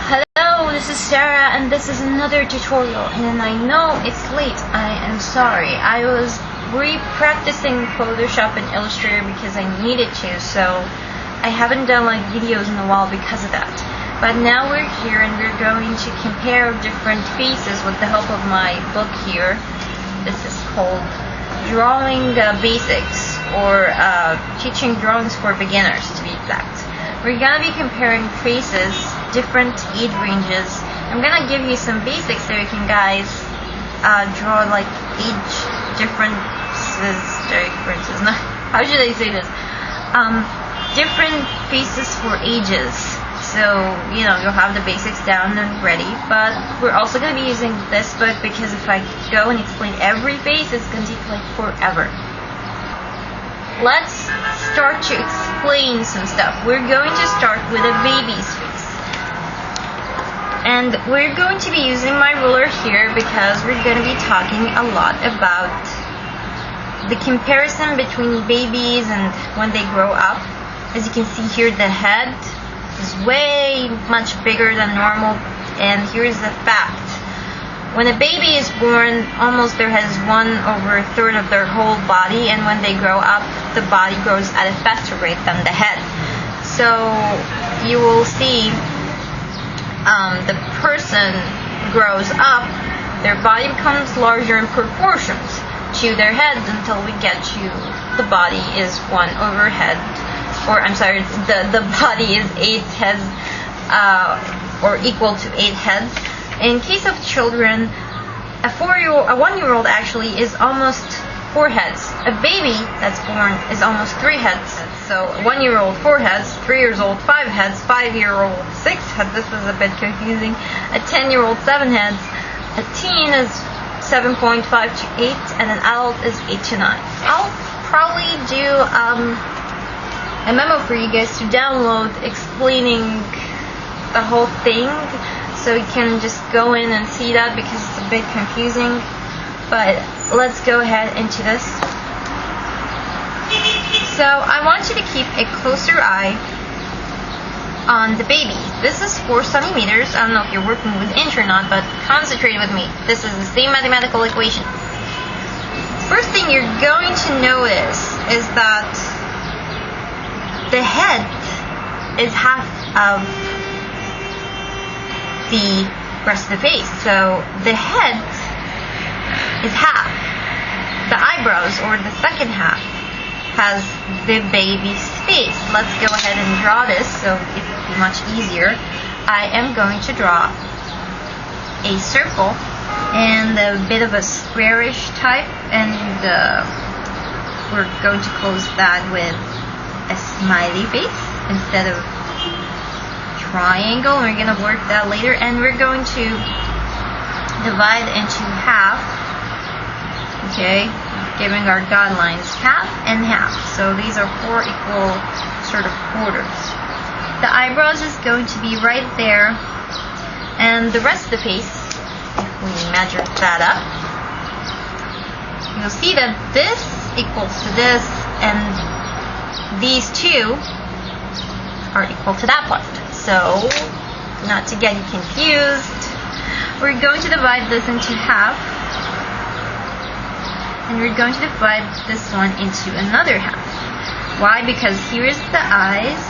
Hello, this is Sarah and this is another tutorial, and I know it's late. I am sorry. I was re-practicing Photoshop and Illustrator because I needed to, so I haven't done like videos in a while because of that. But now we're here and we're going to compare different faces with the help of my book here. This is called Drawing Basics, or Teaching Drawings for Beginners to be exact. We're going to be comparing faces, different age ranges. I'm going to give you some basics so you can guys draw like age differences, how should I say this? Different faces for ages. So, you know, you'll have the basics down and ready, but we're also going to be using this book because if I go and explain every face, it's going to take like forever. Let's start to explain some stuff. We're going to start with a baby's face. And we're going to be using my ruler here because we're going to be talking a lot about the comparison between babies and when they grow up. As you can see here, the head is way much bigger than normal, and here's the fact. When a baby is born, almost their head is 1/3 of their whole body, and when they grow up, the body grows at a faster rate than the head. So you will see the person grows up, their body becomes larger in proportions to their heads until we get to the body is 1 over head, or I'm sorry, the body is 8 heads, or equal to 8 heads. In case of children, a 1-year-old actually is almost 4 heads. A baby that's born is almost 3 heads. So a 1-year-old 4 heads, 3 years old 5 heads, 5-year-old 6 heads. This is a bit confusing. A 10-year-old 7 heads. A teen is 7.5 to 8, and an adult is 8 to 9. I'll probably do a memo for you guys to download explaining the whole thing, so you can just go in and see that because it's a bit confusing. But let's go ahead into this. So I want you to keep a closer eye on the baby. This is 4 centimeters. I don't know if you're working with inch or not, but concentrate with me. This is the same mathematical equation. First thing you're going to notice is that the head is half of the rest of the face. So the head is half. The eyebrows, or the second half, has the baby's face. Let's go ahead and draw this so it will be much easier. I am going to draw a circle and a bit of a squarish type, and we're going to close that with a smiley face instead of triangle. We're going to work that later, and we're going to divide into half, okay, giving our guidelines half and half. So these are 4 equal sort of quarters. The eyebrows is going to be right there, and the rest of the face, if we measure that up, you'll see that this equals to this, and these two are equal to that part. So, not to get you confused, we're going to divide this into half, and we're going to divide this one into another half. Why? Because here is the eyes,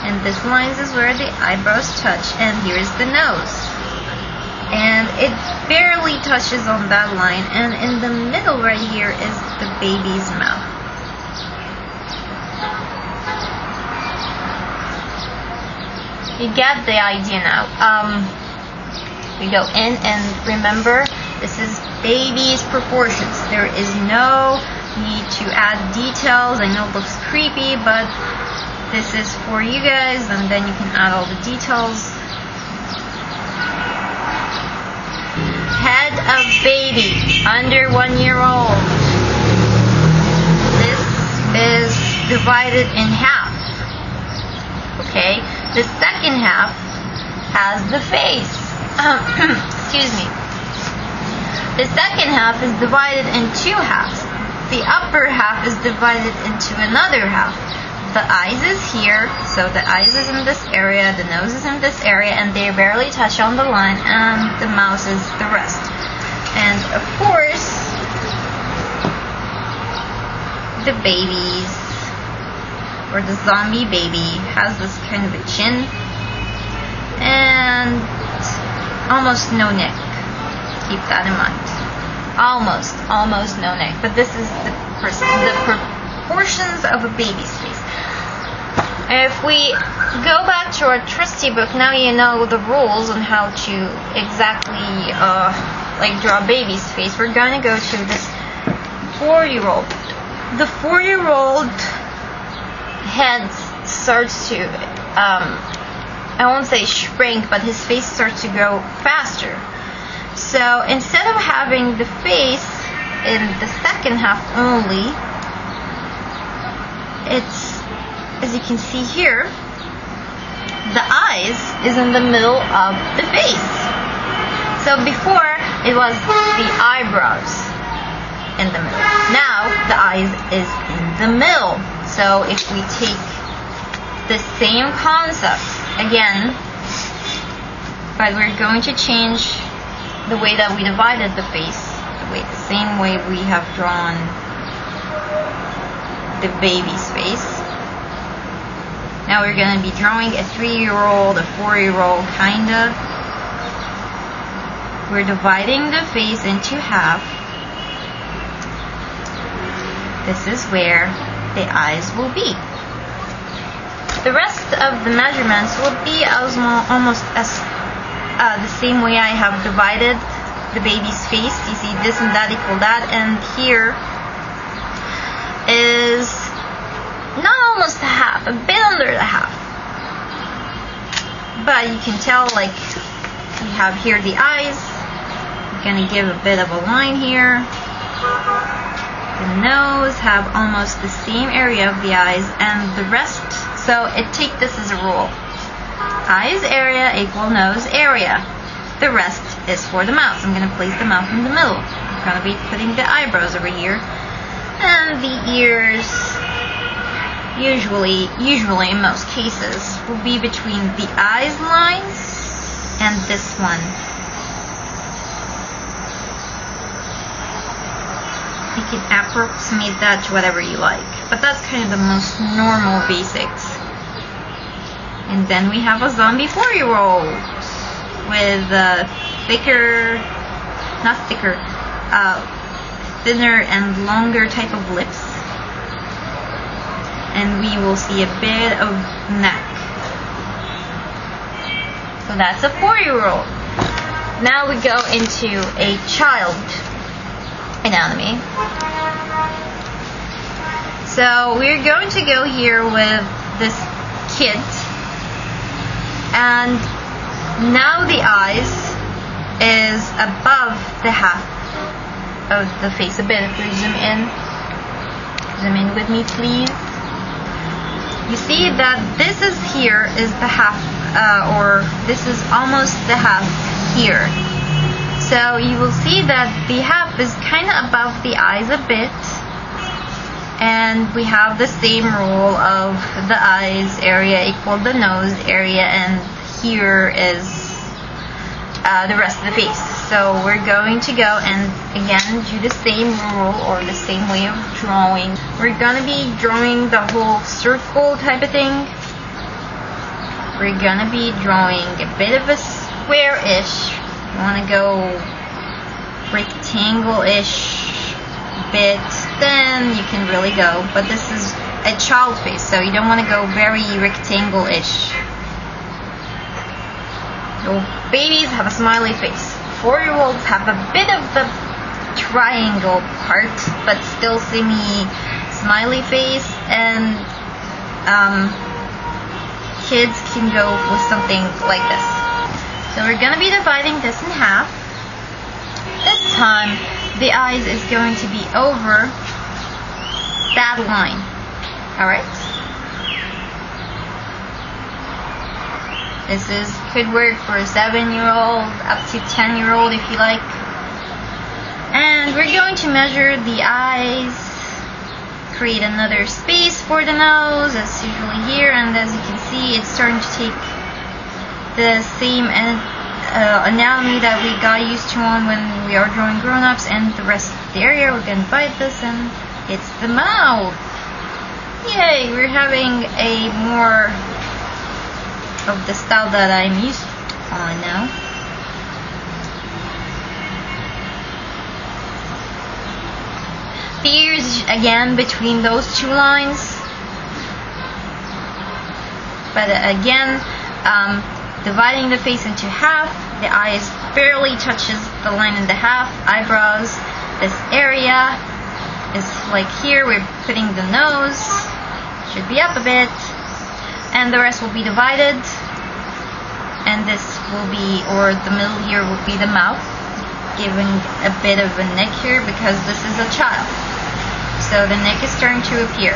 and this line is where the eyebrows touch, and here is the nose. And it barely touches on that line, and in the middle right here is the baby's mouth. You get the idea now. We go in, and remember, this is baby's proportions. There is no need to add details. I know it looks creepy, but this is for you guys, and then you can add all the details. Head of baby, under 1 year old. This is divided in half. Okay? The second half has the face. Excuse me. The second half is divided in 2 halves. The upper half is divided into another half. the eyes is here, so the eyes is in this area, the nose is in this area, and they barely touch on the line, and the mouth is the rest. And of course, the babies, or the zombie baby, has this kind of a chin, and almost no neck. Keep that in mind. Almost no neck. But this is the proportions of a baby's face. If we go back to our trusty book, now you know the rules on how to exactly draw a baby's face. We're gonna go to this 4-year-old. The 4-year-old head starts to I won't say shrink, but his face starts to grow faster. So instead of having the face in the second half only, it's, as you can see here, the eyes is in the middle of the face. So before it was the eyebrows in the middle. Now the eyes is in the middle. So if we take the same concept again, but we're going to change the way that we divided the face, the same way we have drawn the baby's face. Now we're going to be drawing a 3-year-old, a 4-year-old, kinda. We're dividing the face into half. This is where the eyes will be. The rest of the measurements will be almost as the same way I have divided the baby's face. You see this and that equal that, and here is not almost a half, a bit under the half. But you can tell, like, we have here the eyes. We're going to give a bit of a line here. The nose have almost the same area of the eyes, and the rest. So take this as a rule. Eyes area equal nose area. The rest is for the mouth. I'm going to place the mouth in the middle. I'm going to be putting the eyebrows over here. And the ears, usually in most cases, will be between the eyes lines and this one. You can approximate that to whatever you like, but that's kind of the most normal basics. And then we have a zombie 4-year-old with thinner and longer type of lips, and we will see a bit of neck. So that's a 4-year-old. Now we go into a child anatomy. So we're going to go here with this kid, and now the eyes is above the half of the face a bit. If we zoom in with me please. You see that this is here is the half, or this is almost the half here. So you will see that the half is kind of above the eyes a bit, and we have the same rule of the eyes area equal the nose area, and here is the rest of the face. So we're going to go and again do the same rule or the same way of drawing. We're going to be drawing the whole circle type of thing. We're going to be drawing a bit of a square-ish. You want to go rectangle-ish bit, then you can really go. But this is a child face, so you don't want to go very rectangle-ish. So babies have a smiley face. 4-year-olds have a bit of the triangle part, but still semi-smiley face, and kids can go with something like this. So we're going to be dividing this in half. This time, the eyes is going to be over that line. Alright? This could work for a 7-year-old, up to 10-year-old if you like. And we're going to measure the eyes create another space for the nose, as usually here, and as you can see, it's starting to take the same anatomy that we got used to on when we are drawing grown-ups, and the rest of the area we're gonna divide this, and it's the mouth. Yay, we're having a more of the style that I'm used on now. The ears again between those two lines, but again dividing the face into half. The eyes barely touches the line in the half. Eyebrows, this area is like here, we're putting the nose, should be up a bit, and the rest will be divided, and this will be, or the middle here will be the mouth, giving a bit of a neck here because this is a child. So the neck is starting to appear.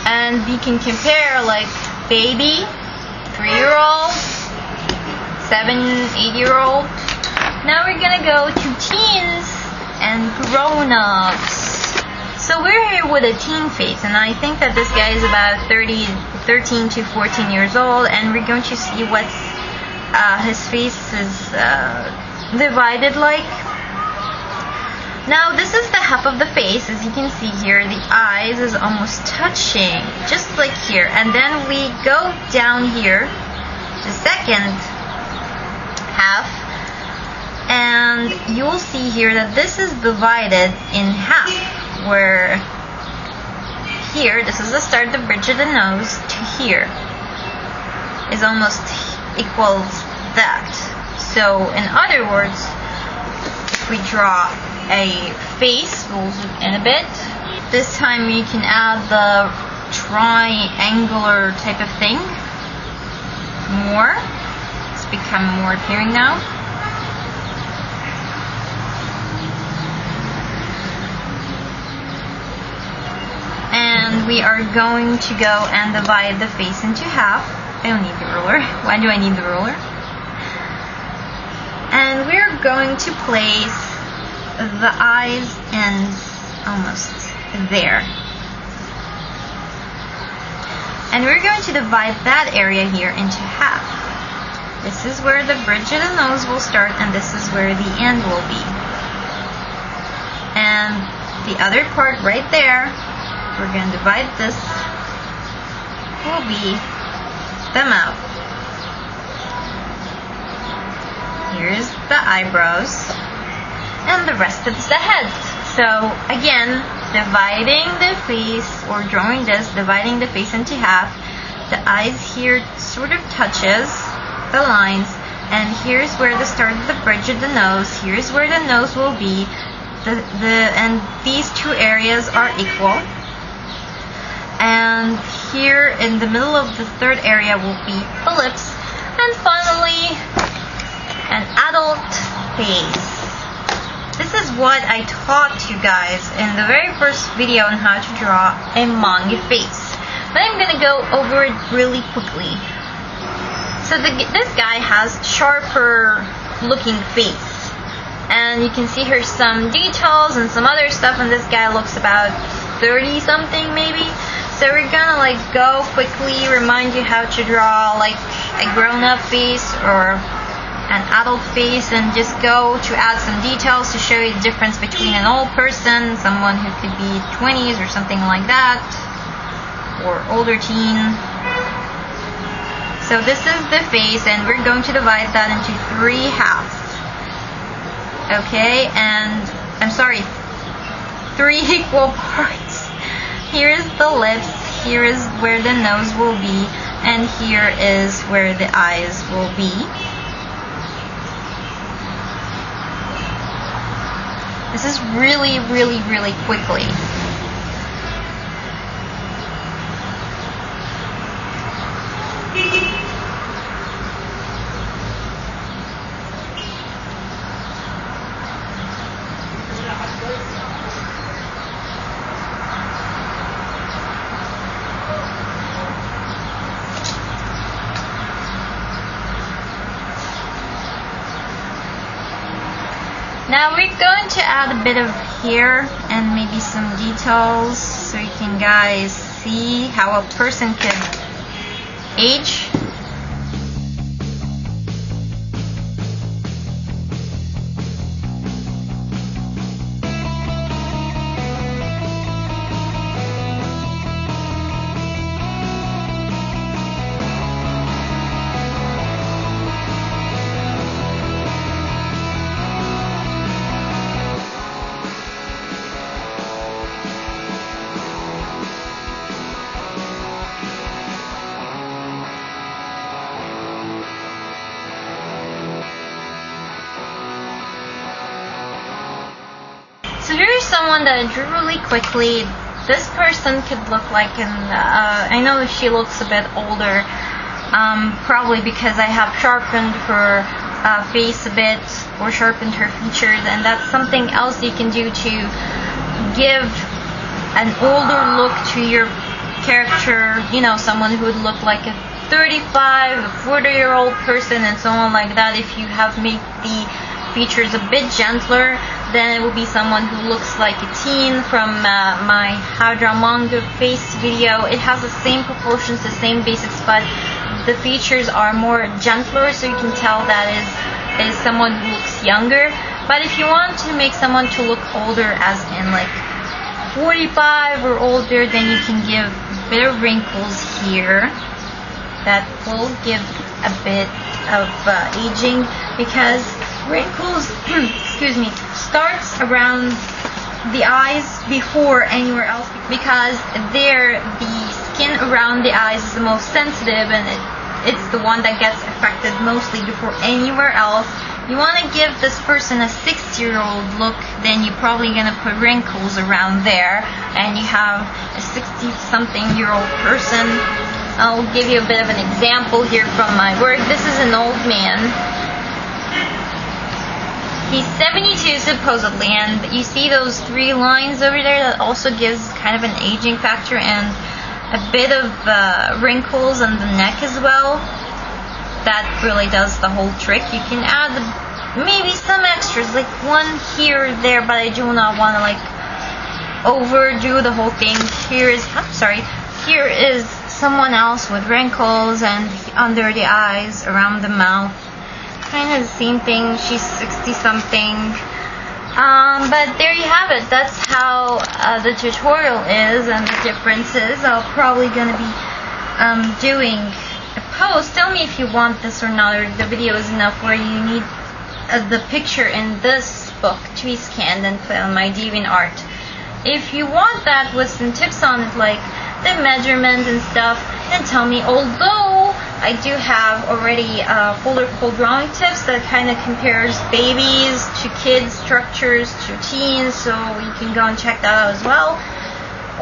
And we can compare like baby, 3-year-old, 7, 8-year-old. Now we're gonna go to teens and grown-ups. So we're here with a teen face, and I think that this guy is about 13 to 14 years old, and we're going to see what his face is divided like. Now this is the half of the face. As you can see here, the eyes is almost touching, just like here, and then we go down here, the second half, and you'll see here that this is divided in half, where here, this is the start of the bridge of the nose, to here is almost equals that. So in other words, if we draw a face, we'll zoom in a bit. This time you can add the triangular type of thing more. It's become more appearing now. And we are going to go and divide the face into half. I don't need the ruler. Why do I need the ruler? And we're going to place the eyes and almost there. And we're going to divide that area here into half. This is where the bridge of the nose will start, and this is where the end will be. And the other part right there, we're going to divide this, will be the mouth. Here's the eyebrows, and the rest of the head. So again, dividing the face, or drawing this, dividing the face into half, the eyes here sort of touches the lines, and here's where the start of the bridge of the nose, here's where the nose will be, and these two areas are equal. And here in the middle of the third area will be the lips, and finally an adult face. This is what I taught you guys in the very first video on how to draw a manga face. But I'm gonna go over it really quickly. So this guy has sharper looking face, and you can see here some details and some other stuff, and this guy looks about 30 something maybe. So we're gonna like go quickly remind you how to draw like a grown-up face or an adult face, and just go to add some details to show you the difference between an old person, someone who could be 20s or something like that, or older teen. So this is the face, and we're going to divide that into 3 halves. Okay, and I'm sorry, 3 equal parts. Here is the lips, here is where the nose will be, and here is where the eyes will be. This is really, really, really quickly. Now we're going to add a bit of here and maybe some details so you can guys see how a person could age. So here is someone that I drew really quickly. This person could look like I know she looks a bit older, probably because I have sharpened her face a bit or sharpened her features, and that's something else you can do to give an older look to your character. You know, someone who would look like a 35, a 40-year-old person and so on like that. If you have made the features a bit gentler, then it will be someone who looks like a teen from my How Draw Manga face video. It has the same proportions, the same basics, but the features are more gentler, so you can tell that is someone who looks younger. But if you want to make someone to look older, as in like 45 or older, then you can give a bit of wrinkles here. That will give a bit of aging, because wrinkles excuse me, starts around the eyes before anywhere else, because there the skin around the eyes is the most sensitive, and it's the one that gets affected mostly before anywhere else. You want to give this person a 60-year-old look, then you're probably going to put wrinkles around there, and you have a 60-something-year-old person. I'll give you a bit of an example here from my work. This is an old man. He's 72 supposedly, and you see those 3 lines over there? That also gives kind of an aging factor, and a bit of wrinkles on the neck as well. That really does the whole trick. You can add maybe some extras, like one here or there, but I do not want to like overdo the whole thing. Here is someone else with wrinkles and under the eyes, around the mouth. Kind of the same thing. She's 60-something. But there you have it. That's how the tutorial is and the differences. I'm probably going to be doing a post. Tell me if you want this or not, or the video is enough where you need the picture in this book to be scanned and put on my DeviantArt. If you want that with some tips on it, like the measurements and stuff, then tell me. Although I do have already a folder called Drawing Tips that kind of compares babies to kids, structures to teens, so you can go and check that out as well.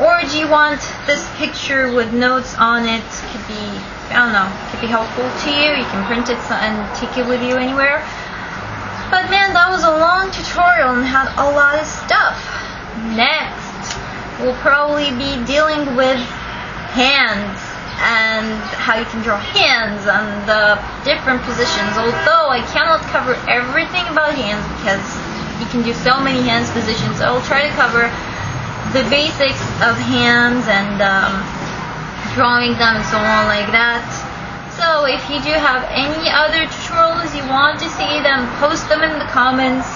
Or do you want this picture with notes on it? Could be, I don't know, could be helpful to you. You can print it and take it with you anywhere. But man, that was a long tutorial and had a lot of stuff. Next, we'll probably be dealing with hands and how you can draw hands and the different positions. Although I cannot cover everything about hands because you can do so many hands positions, I'll try to cover the basics of hands and drawing them and so on like that. So if you do have any other tutorials you want to see, then post them in the comments.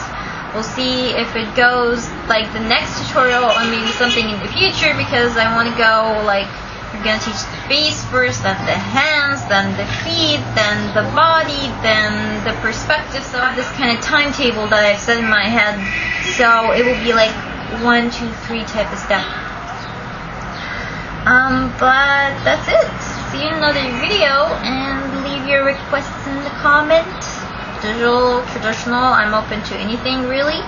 We'll see if it goes like the next tutorial or maybe something in the future, because I want to go like, we're going to teach the face first, then the hands, then the feet, then the body, then the perspective. So I have this kind of timetable that I've set in my head, so it will be like 1, 2, 3 type of step. But that's it. See you in another video, and leave your requests in the comments. Digital, traditional, I'm open to anything really.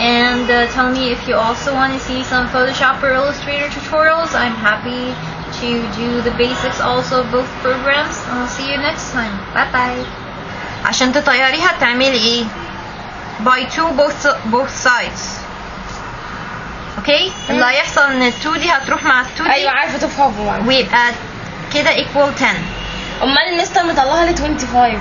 And tell me if you also want to see some Photoshop or Illustrator tutorials. I'm happy to do the basics also of both programs. I'll see you next time. Bye bye. عشان تطيريها تعملي ايه؟ by 2 both sides. اوكي؟ اللي هيحصل ان ال 2 دي هتروح مع ال 2 دي. ايوه عارفه تفهم. ويبقى كده equal 10. امال المستر مطلعها ل 25.